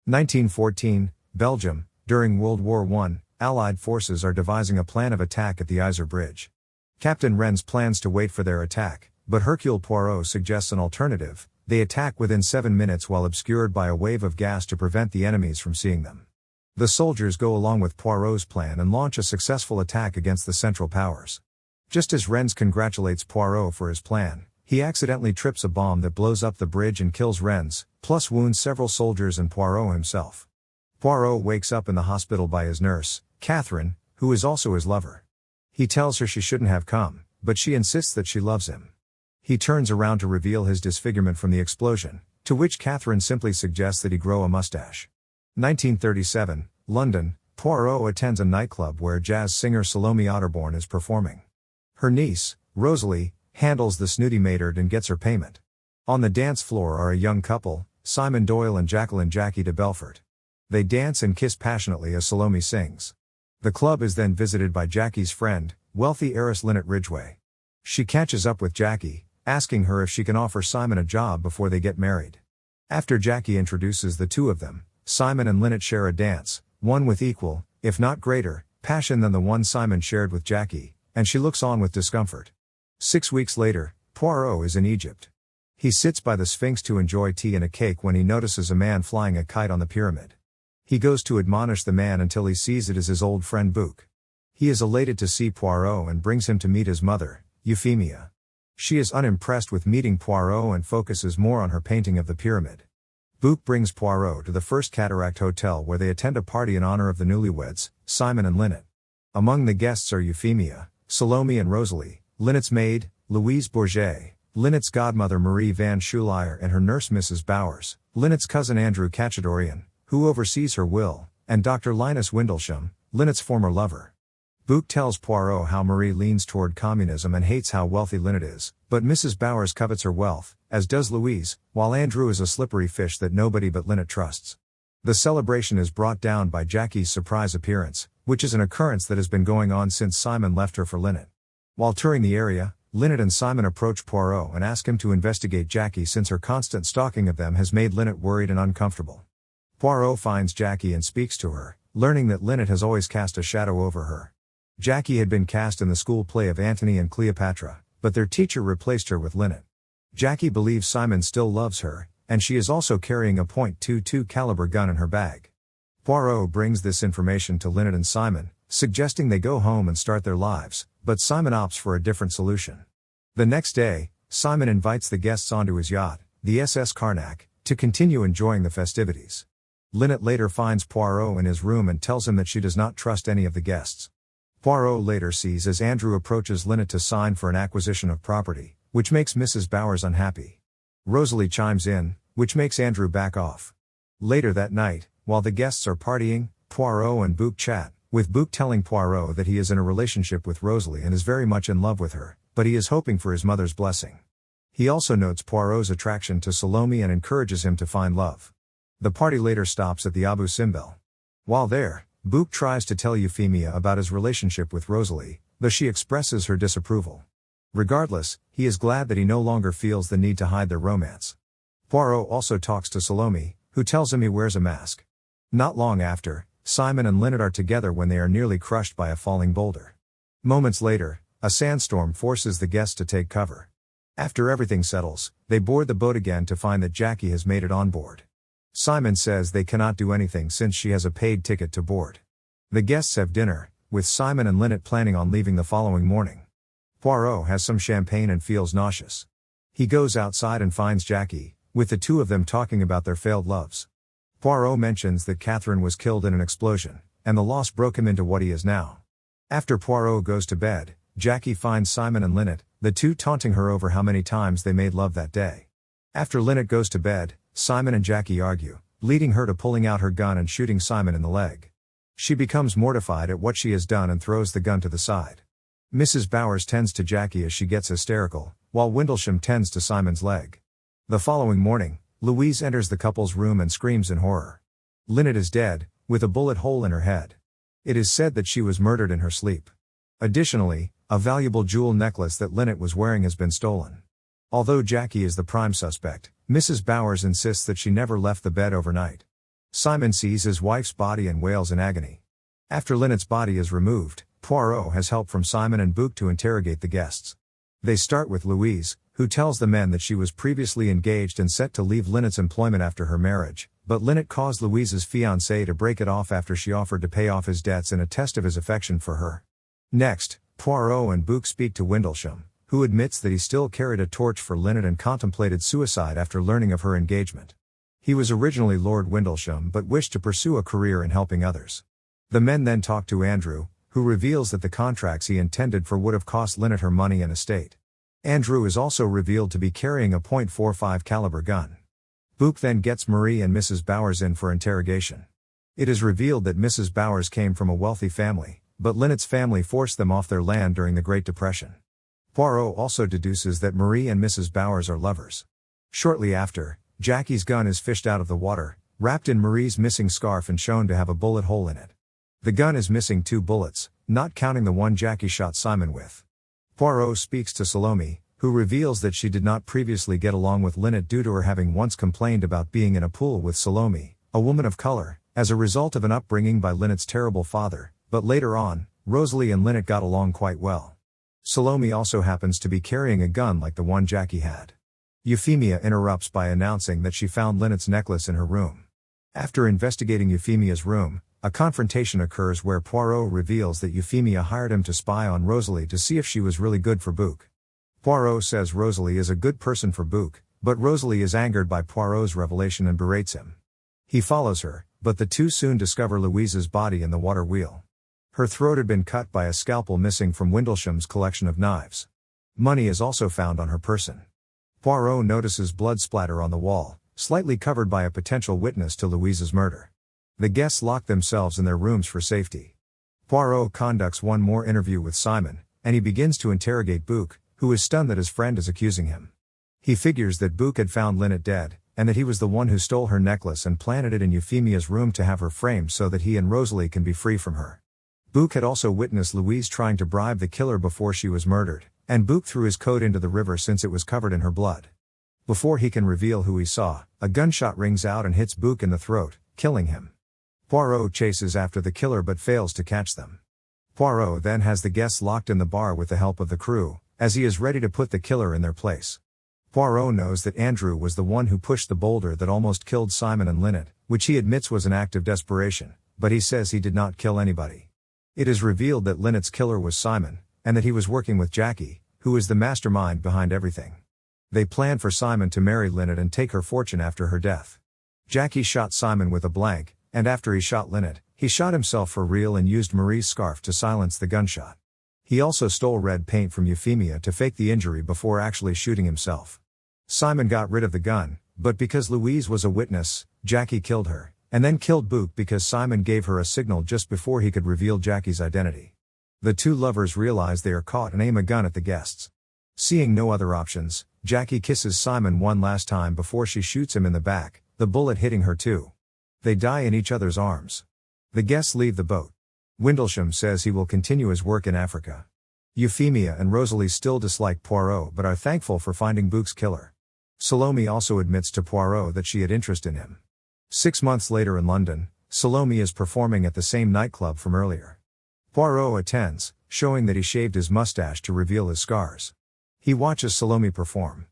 1914, Belgium. During World War I, Allied forces are devising a plan of attack at the Yser Bridge. Captain Rennes plans to wait for their attack, but Hercule Poirot suggests an alternative. They attack within 7 minutes while obscured by a wave of gas to prevent the enemies from seeing them. The soldiers go along with Poirot's plan and launch a successful attack against the Central Powers. Just as Rennes congratulates Poirot for his plan, he accidentally trips a bomb that blows up the bridge and kills Rennes, plus wounds several soldiers and Poirot himself. Poirot wakes up in the hospital by his nurse, Catherine, who is also his lover. He tells her she shouldn't have come, but she insists that she loves him. He turns around to reveal his disfigurement from the explosion, to which Catherine simply suggests that he grow a mustache. 1937, London. Poirot attends a nightclub where jazz singer Salome Otterborn is performing. Her niece, Rosalie, handles the snooty maidard and gets her payment. On the dance floor are a young couple, Simon Doyle and Jacqueline Jackie de Belfort. They dance and kiss passionately as Salome sings. The club is then visited by Jackie's friend, wealthy heiress Lynette Ridgway. She catches up with Jackie, asking her if she can offer Simon a job before they get married. After Jackie introduces the two of them, Simon and Lynette share a dance, one with equal, if not greater, passion than the one Simon shared with Jackie, and she looks on with discomfort. 6 weeks later, Poirot is in Egypt. He sits by the Sphinx to enjoy tea and a cake when he notices a man flying a kite on the pyramid. He goes to admonish the man until he sees it is his old friend Bouc. He is elated to see Poirot and brings him to meet his mother, Euphemia. She is unimpressed with meeting Poirot and focuses more on her painting of the pyramid. Bouc brings Poirot to the First Cataract Hotel where they attend a party in honor of the newlyweds, Simon and Lynette. Among the guests are Euphemia, Salome and Rosalie, Lynette's maid, Louise Bourget, Lynette's godmother Marie van Schulier and her nurse Mrs. Bowers, Lynette's cousin Andrew Cacciadorian, who oversees her will, and Dr. Linus Windlesham, Lynette's former lover. Bouc tells Poirot how Marie leans toward communism and hates how wealthy Lynette is, but Mrs. Bowers covets her wealth, as does Louise, while Andrew is a slippery fish that nobody but Lynette trusts. The celebration is brought down by Jackie's surprise appearance, which is an occurrence that has been going on since Simon left her for Lynette. While touring the area, Lynette and Simon approach Poirot and ask him to investigate Jackie since her constant stalking of them has made Lynette worried and uncomfortable. Poirot finds Jackie and speaks to her, learning that Lynette has always cast a shadow over her. Jackie had been cast in the school play of Antony and Cleopatra, but their teacher replaced her with Lynette. Jackie believes Simon still loves her, and she is also carrying a .22 caliber gun in her bag. Poirot brings this information to Lynette and Simon, suggesting they go home and start their lives, but Simon opts for a different solution. The next day, Simon invites the guests onto his yacht, the SS Karnak, to continue enjoying the festivities. Lynette later finds Poirot in his room and tells him that she does not trust any of the guests. Poirot later sees as Andrew approaches Lynette to sign for an acquisition of property, which makes Mrs. Bowers unhappy. Rosalie chimes in, which makes Andrew back off. Later that night, while the guests are partying, Poirot and Bouc chat, with Bouc telling Poirot that he is in a relationship with Rosalie and is very much in love with her, but he is hoping for his mother's blessing. He also notes Poirot's attraction to Salome and encourages him to find love. The party later stops at the Abu Simbel. While there, Bouc tries to tell Euphemia about his relationship with Rosalie, though she expresses her disapproval. Regardless, he is glad that he no longer feels the need to hide their romance. Poirot also talks to Salome, who tells him he wears a mask. Not long after, Simon and Lynette are together when they are nearly crushed by a falling boulder. Moments later, a sandstorm forces the guests to take cover. After everything settles, they board the boat again to find that Jackie has made it on board. Simon says they cannot do anything since she has a paid ticket to board. The guests have dinner, with Simon and Lynette planning on leaving the following morning. Poirot has some champagne and feels nauseous. He goes outside and finds Jackie, with the two of them talking about their failed loves. Poirot mentions that Catherine was killed in an explosion, and the loss broke him into what he is now. After Poirot goes to bed, Jackie finds Simon and Lynette, the two taunting her over how many times they made love that day. After Lynette goes to bed, Simon and Jackie argue, leading her to pulling out her gun and shooting Simon in the leg. She becomes mortified at what she has done and throws the gun to the side. Mrs. Bowers tends to Jackie as she gets hysterical, while Windlesham tends to Simon's leg. The following morning, Louise enters the couple's room and screams in horror. Lynette is dead, with a bullet hole in her head. It is said that she was murdered in her sleep. Additionally, a valuable jewel necklace that Lynette was wearing has been stolen. Although Jackie is the prime suspect, Mrs. Bowers insists that she never left the bed overnight. Simon sees his wife's body and wails in agony. After Lynette's body is removed, Poirot has help from Simon and Bouc to interrogate the guests. They start with Louise, who tells the men that she was previously engaged and set to leave Lynette's employment after her marriage, but Lynette caused Louise's fiancé to break it off after she offered to pay off his debts in a test of his affection for her. Next, Poirot and Bouc speak to Windlesham, who admits that he still carried a torch for Lynette and contemplated suicide after learning of her engagement. He was originally Lord Windlesham but wished to pursue a career in helping others. The men then talk to Andrew, who reveals that the contracts he intended for would have cost Lynette her money and estate. Andrew is also revealed to be carrying a .45 caliber gun. Bouc then gets Marie and Mrs. Bowers in for interrogation. It is revealed that Mrs. Bowers came from a wealthy family, but Lynette's family forced them off their land during the Great Depression. Poirot also deduces that Marie and Mrs. Bowers are lovers. Shortly after, Jackie's gun is fished out of the water, wrapped in Marie's missing scarf and shown to have a bullet hole in it. The gun is missing 2 bullets, not counting the one Jackie shot Simon with. Poirot speaks to Salome, who reveals that she did not previously get along with Lynette due to her having once complained about being in a pool with Salome, a woman of color, as a result of an upbringing by Lynette's terrible father, but later on, Rosalie and Lynette got along quite well. Salome also happens to be carrying a gun like the one Jackie had. Euphemia interrupts by announcing that she found Lynette's necklace in her room. After investigating Euphemia's room, a confrontation occurs where Poirot reveals that Euphemia hired him to spy on Rosalie to see if she was really good for Bouc. Poirot says Rosalie is a good person for Bouc, but Rosalie is angered by Poirot's revelation and berates him. He follows her, but the two soon discover Louise's body in the water wheel. Her throat had been cut by a scalpel missing from Windlesham's collection of knives. Money is also found on her person. Poirot notices blood splatter on the wall, slightly covered by a potential witness to Louise's murder. The guests lock themselves in their rooms for safety. Poirot conducts one more interview with Simon, and he begins to interrogate Bouc, who is stunned that his friend is accusing him. He figures that Bouc had found Lynette dead, and that he was the one who stole her necklace and planted it in Euphemia's room to have her framed so that he and Rosalie can be free from her. Bouc had also witnessed Louise trying to bribe the killer before she was murdered, and Bouc threw his coat into the river since it was covered in her blood. Before he can reveal who he saw, a gunshot rings out and hits Bouc in the throat, killing him. Poirot chases after the killer but fails to catch them. Poirot then has the guests locked in the bar with the help of the crew, as he is ready to put the killer in their place. Poirot knows that Andrew was the one who pushed the boulder that almost killed Simon and Lynette, which he admits was an act of desperation, but he says he did not kill anybody. It is revealed that Lynette's killer was Simon, and that he was working with Jackie, who is the mastermind behind everything. They plan for Simon to marry Lynette and take her fortune after her death. Jackie shot Simon with a blank, and after he shot Lynette, he shot himself for real and used Marie's scarf to silence the gunshot. He also stole red paint from Euphemia to fake the injury before actually shooting himself. Simon got rid of the gun, but because Louise was a witness, Jackie killed her, and then killed Bouc because Simon gave her a signal just before he could reveal Jackie's identity. The two lovers realize they are caught and aim a gun at the guests. Seeing no other options, Jackie kisses Simon one last time before she shoots him in the back, the bullet hitting her too. They die in each other's arms. The guests leave the boat. Windlesham says he will continue his work in Africa. Euphemia and Rosalie still dislike Poirot but are thankful for finding Bouc's killer. Salome also admits to Poirot that she had interest in him. 6 months later in London, Salome is performing at the same nightclub from earlier. Poirot attends, showing that he shaved his mustache to reveal his scars. He watches Salome perform.